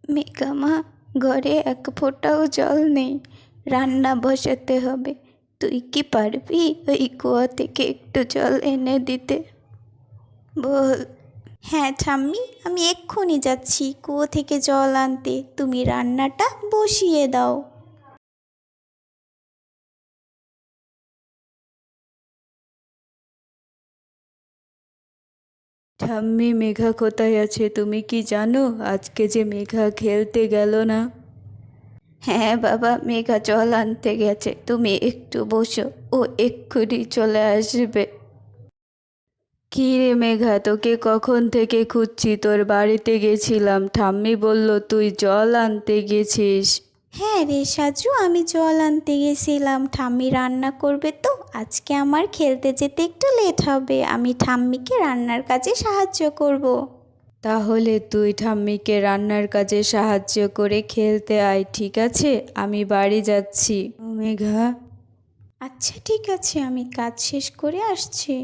মেঘা মা, ঘরে এক ফোঁটাও জল নেই, রান্না বসাতে হবে। তুই কি পারবি ওই কুয়া থেকে একটু জল এনে দিতে? বল। হ্যাঁ ঠাম্মি, আমি এক্ষুনি যাচ্ছি কুয়ো থেকে জল আনতে, তুমি রান্নাটা বসিয়ে দাও। ঠাম্মি, মেঘা কোথায় আছে তুমি কি জানো? আজকে যে মেঘা খেলতে গেল না। হ্যাঁ বাবা, মেঘা জল আনতে গেছে, তুমি একটু বসো, ও এক্ষুনি চলে আসবে। কী রে মেঘা, তোকে কখন থেকে খুঁজছি, তোর বাড়িতে গেছিলাম, ঠাম্মি বলল তুই জল আনতে গেছিস। হ্যাঁ রে সাজু, আমি জল আনতে গেছিলাম, ঠাম্মি রান্না করবে তো আজকে আমার খেলতে যেতে একটু লেট হবে, আমি ঠাম্মিকে রান্নার কাজে সাহায্য করব। তাহলে তুই ঠাম্মিকে রান্নার কাজে সাহায্য করে খেলতে আয়, ঠিক আছে? আমি বাড়ি যাচ্ছি। ও মেঘা। আচ্ছা ঠিক আছে, আমি কাজ শেষ করে আসছি।